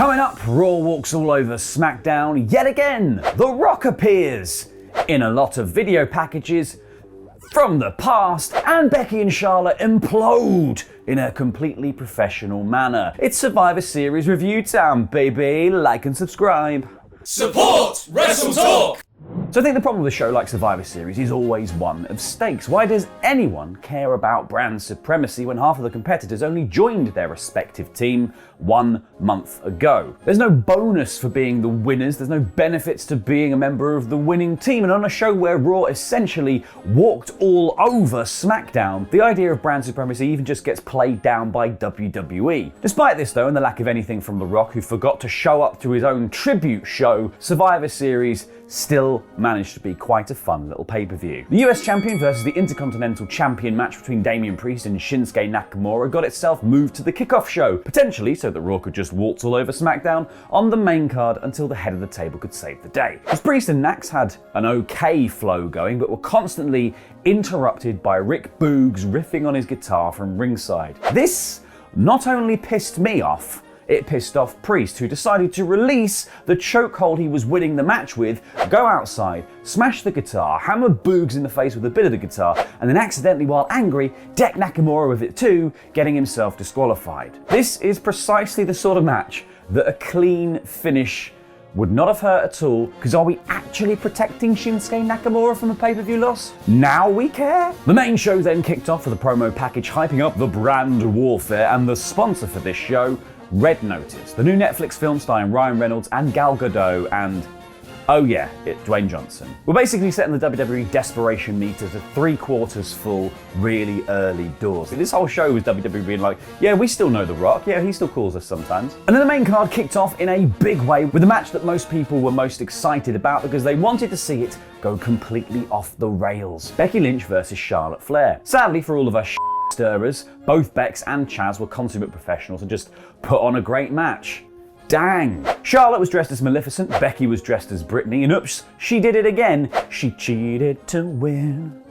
Coming up, Raw walks all over SmackDown yet again. The Rock appears in a lot of video packages from the past, and Becky and Charlotte implode in a completely professional manner. It's Survivor Series review time, baby. Like and subscribe. Support WrestleTalk! So I think the problem with a show like Survivor Series is always one of stakes. Why does anyone care about brand supremacy when half of the competitors only joined their respective team 1 month ago? There's no bonus for being the winners, there's no benefits to being a member of the winning team, and on a show where Raw essentially walked all over SmackDown, the idea of brand supremacy even just gets played down by WWE. Despite this though, and the lack of anything from The Rock, who forgot to show up to his own tribute show, Survivor Series still managed to be quite a fun little pay-per-view. The US Champion versus the Intercontinental Champion match between Damian Priest and Shinsuke Nakamura got itself moved to the kickoff show, potentially so that Raw could just waltz all over SmackDown on the main card until the head of the table could save the day. As Priest and Nax had an okay flow going, but were constantly interrupted by Rick Boogs riffing on his guitar from ringside. This not only pissed me off, it pissed off Priest, who decided to release the chokehold he was winning the match with, go outside, smash the guitar, hammer Boogs in the face with a bit of the guitar, and then accidentally, while angry, deck Nakamura with it too, getting himself disqualified. This is precisely the sort of match that a clean finish would not have hurt at all, because are we actually protecting Shinsuke Nakamura from a pay-per-view loss? Now we care? The main show then kicked off with a promo package hyping up the brand warfare, and the sponsor for this show, Red Notice, the new Netflix film starring Ryan Reynolds and Gal Gadot and, oh yeah, Dwayne Johnson. We're basically setting the WWE desperation meter to 3/4 full really early doors. This whole show was WWE being like, yeah, we still know The Rock, yeah, he still calls us sometimes. And then the main card kicked off in a big way with the match that most people were most excited about because they wanted to see it go completely off the rails. Becky Lynch versus Charlotte Flair. Sadly for all of us stirrers, both Bex and Chaz were consummate professionals and just put on a great match. Dang. Charlotte was dressed as Maleficent, Becky was dressed as Britney, and oops, she did it again. She cheated to win.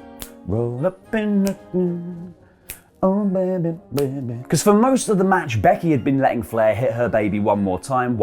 Roll up in the... Oh baby, baby. Because for most of the match, Becky had been letting Flair hit her baby one more time,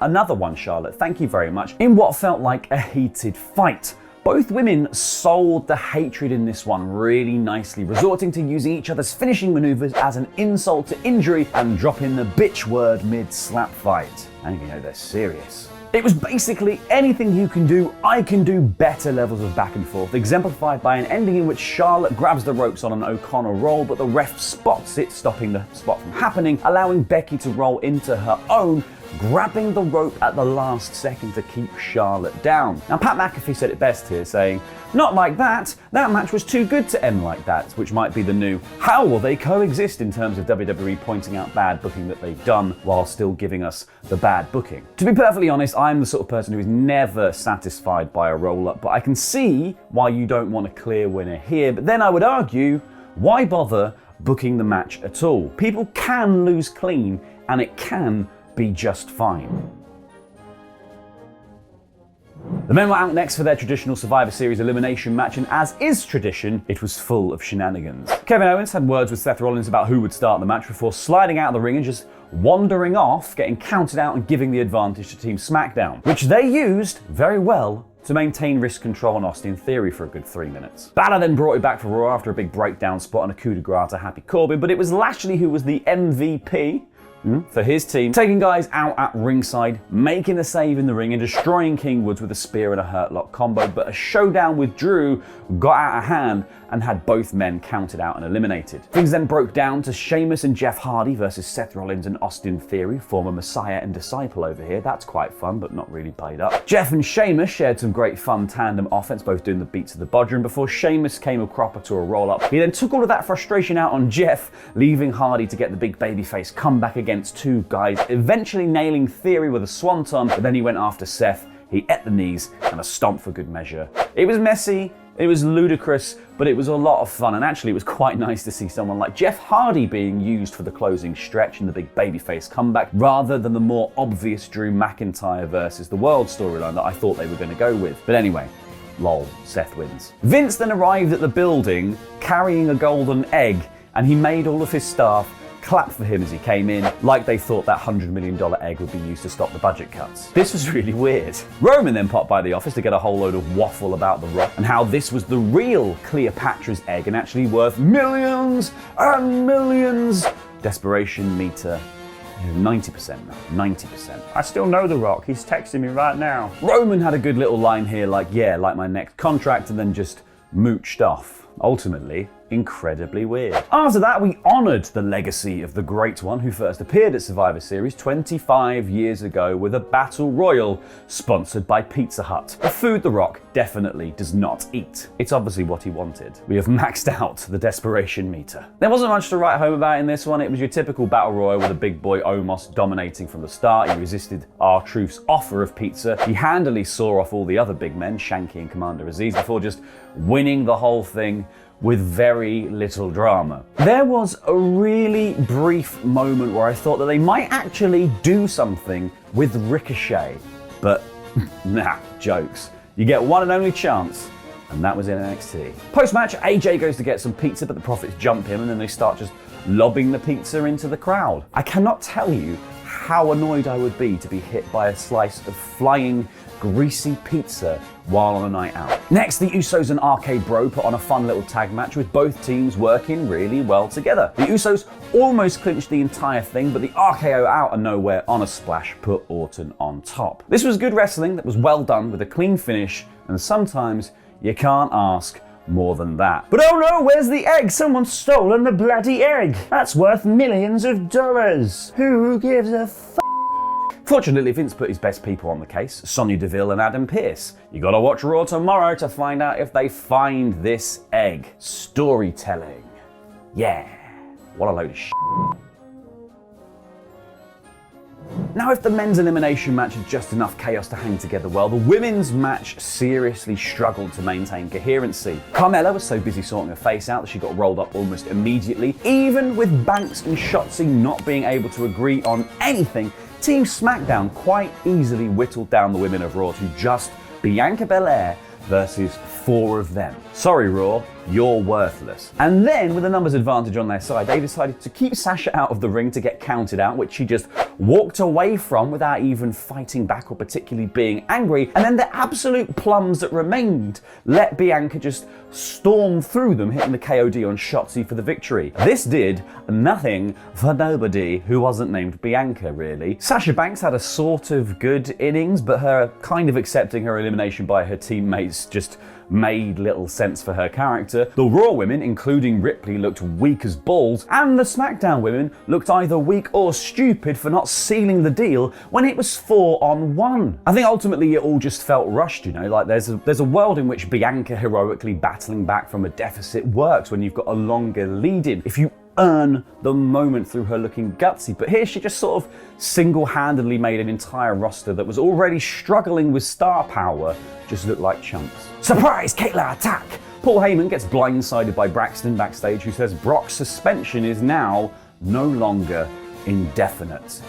another one, Charlotte, thank you very much, in what felt like a heated fight. Both women sold the hatred in this one really nicely, resorting to using each other's finishing maneuvers as an insult to injury and dropping the bitch word mid-slap fight. And you know they're serious. It was basically anything you can do, I can do better levels of back and forth, exemplified by an ending in which Charlotte grabs the ropes on an O'Connor roll, but the ref spots it, stopping the spot from happening, allowing Becky to roll into her own, grabbing the rope at the last second to keep Charlotte down. Now Pat McAfee said it best here, saying, "Not like that match was too good to end like that," which might be the new, how will they coexist in terms of WWE pointing out bad booking that they've done while still giving us the bad booking. To be perfectly honest, I'm the sort of person who is never satisfied by a roll-up, but I can see why you don't want a clear winner here, but then I would argue, why bother booking the match at all? People can lose clean, and it can be just fine. The men were out next for their traditional Survivor Series elimination match, and as is tradition, it was full of shenanigans. Kevin Owens had words with Seth Rollins about who would start the match before sliding out of the ring and just wandering off, getting counted out and giving the advantage to Team SmackDown, which they used very well to maintain wrist control on Austin Theory for a good 3 minutes. Balor then brought it back for Raw after a big breakdown spot and a coup de grace to Happy Corbin, but it was Lashley who was the MVP for his team, taking guys out at ringside, making a save in the ring and destroying King Woods with a spear and a hurt lock combo, but a showdown with Drew got out of hand and had both men counted out and eliminated. Things then broke down to Sheamus and Jeff Hardy versus Seth Rollins and Austin Theory, former Messiah and Disciple over here. That's quite fun, but not really played up. Jeff and Sheamus shared some great fun tandem offense, both doing the beats of the bodger, before Sheamus came a cropper to a roll-up. He then took all of that frustration out on Jeff, leaving Hardy to get the big babyface comeback against two guys, eventually nailing Theory with a swanton, but then he went after Seth. He ate the knees and a stomp for good measure. It was messy, it was ludicrous, but it was a lot of fun, and actually it was quite nice to see someone like Jeff Hardy being used for the closing stretch and the big babyface comeback, rather than the more obvious Drew McIntyre versus the World storyline that I thought they were going to go with. But anyway, lol, Seth wins. Vince then arrived at the building carrying a golden egg, and he made all of his staff clap for him as he came in, like they thought that $100 million egg would be used to stop the budget cuts. This was really weird. Roman then popped by the office to get a whole load of waffle about The Rock and how this was the real Cleopatra's egg and actually worth millions and millions. Desperation meter 90% now, 90%. I still know The Rock, he's texting me right now. Roman had a good little line here like, yeah, like my next contract, and then just mooched off. Ultimately, incredibly weird. After that, we honoured the legacy of the Great One who first appeared at Survivor Series 25 years ago with a Battle Royal sponsored by Pizza Hut. A food The Rock definitely does not eat. It's obviously what he wanted. We have maxed out the desperation meter. There wasn't much to write home about in this one. It was your typical Battle Royal with a big boy Omos dominating from the start. He resisted R-Truth's offer of pizza. He handily saw off all the other big men, Shanky and Commander Aziz, before just winning the whole thing with very little drama. There was a really brief moment where I thought that they might actually do something with Ricochet, but nah, jokes. You get one and only chance, and that was in NXT. Post-match, AJ goes to get some pizza, but the Profits jump him, and then they start just lobbing the pizza into the crowd. I cannot tell you how annoyed I would be to be hit by a slice of flying, greasy pizza while on a night out. Next, the Usos and RKBro put on a fun little tag match with both teams working really well together. The Usos almost clinched the entire thing, but the RKO out of nowhere on a splash put Orton on top. This was good wrestling that was well done with a clean finish, and sometimes you can't ask more than that. But oh no, where's the egg? Someone's stolen the bloody egg. That's worth millions of dollars. Who gives a f***? Fortunately, Vince put his best people on the case, Sonya Deville and Adam Pearce. You gotta watch Raw tomorrow to find out if they find this egg. Storytelling. Yeah, what a load of shit. Now, if the men's elimination match had just enough chaos to hang together well, the women's match seriously struggled to maintain coherency. Carmella was so busy sorting her face out that she got rolled up almost immediately. Even with Banks and Shotzi not being able to agree on anything, Team SmackDown quite easily whittled down the women of Raw to just Bianca Belair versus 4 of them. Sorry Raw, you're worthless. And then, with a numbers advantage on their side, they decided to keep Sasha out of the ring to get counted out, which she just walked away from without even fighting back or particularly being angry. And then the absolute plums that remained let Bianca just storm through them, hitting the KOD on Shotzi for the victory. This did nothing for nobody who wasn't named Bianca, really. Sasha Banks had a sort of good innings, but her kind of accepting her elimination by her teammates just made little sense for her character. The Raw women, including Ripley, looked weak as balls, and the SmackDown women looked either weak or stupid for not sealing the deal when it was 4-on-1. I think ultimately it all just felt rushed, you know, like there's a world in which Bianca heroically battling back from a deficit works when you've got a longer lead in. If you earn the moment through her looking gutsy, but here she just sort of single-handedly made an entire roster that was already struggling with star power just look like chumps. Surprise, Kayla attack! Paul Heyman gets blindsided by Braxton backstage, who says Brock's suspension is now no longer indefinite.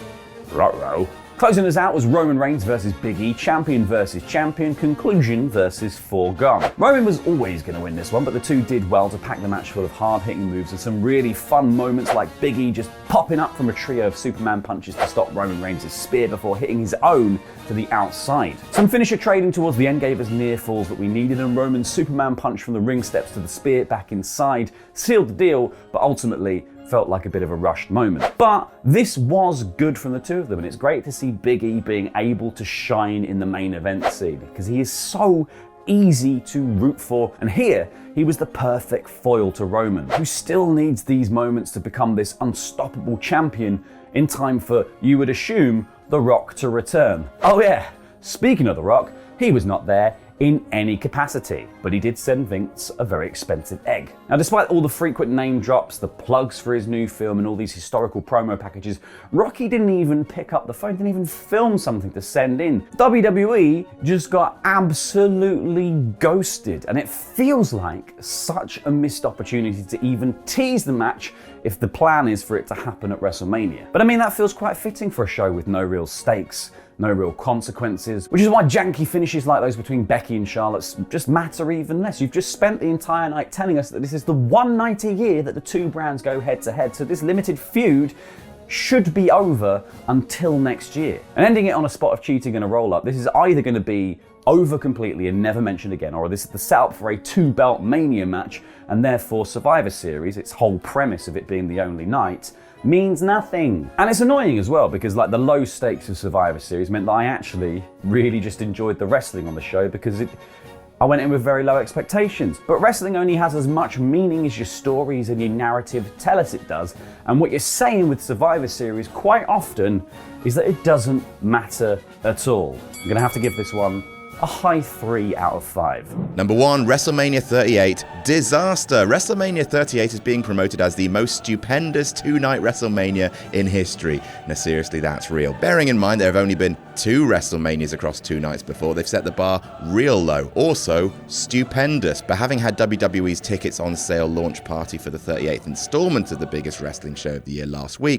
Ruh-roh. Closing us out was Roman Reigns versus Big E, champion versus champion, conclusion versus foregone. Roman was always going to win this one, but the two did well to pack the match full of hard-hitting moves and some really fun moments like Big E just popping up from a trio of Superman punches to stop Roman Reigns' spear before hitting his own to the outside. Some finisher trading towards the end gave us near falls that we needed, and Roman's Superman punch from the ring steps to the spear back inside sealed the deal, but ultimately felt like a bit of a rushed moment. But this was good from the two of them, and it's great to see Big E being able to shine in the main event scene, because he is so easy to root for, and here he was the perfect foil to Roman, who still needs these moments to become this unstoppable champion in time for, you would assume, The Rock to return. Oh yeah, speaking of The Rock, he was not there in any capacity, but he did send Vince a very expensive egg. Now, despite all the frequent name drops, the plugs for his new film, and all these historical promo packages, Rocky didn't even pick up the phone, didn't even film something to send in. WWE just got absolutely ghosted, and it feels like such a missed opportunity to even tease the match if the plan is for it to happen at WrestleMania. But I mean, that feels quite fitting for a show with no real stakes, no real consequences, which is why janky finishes like those between Becky and Charlotte just matter even less. You've just spent the entire night telling us that this is the one night a year that the two brands go head to head, so this limited feud should be over until next year. And ending it on a spot of cheating and a roll-up, this is either going to be over completely and never mentioned again, or this is the setup for a two-belt Mania match, and therefore Survivor Series, its whole premise of it being the only night, means nothing. And it's annoying as well, because like the low stakes of Survivor Series meant that I actually really just enjoyed the wrestling on the show, because I went in with very low expectations. But wrestling only has as much meaning as your stories and your narrative tell us it does, and what you're saying with Survivor Series quite often is that it doesn't matter at all. I'm gonna have to give this one a high 3 out of 5. Number 1, WrestleMania 38, disaster. WrestleMania 38 is being promoted as the most stupendous two-night WrestleMania in history. Now seriously, that's real. Bearing in mind there have only been 2 WrestleManias across 2 nights before, they've set the bar real low. Also, stupendous. But having had WWE's tickets on sale launch party for the 38th installment of the biggest wrestling show of the year last week,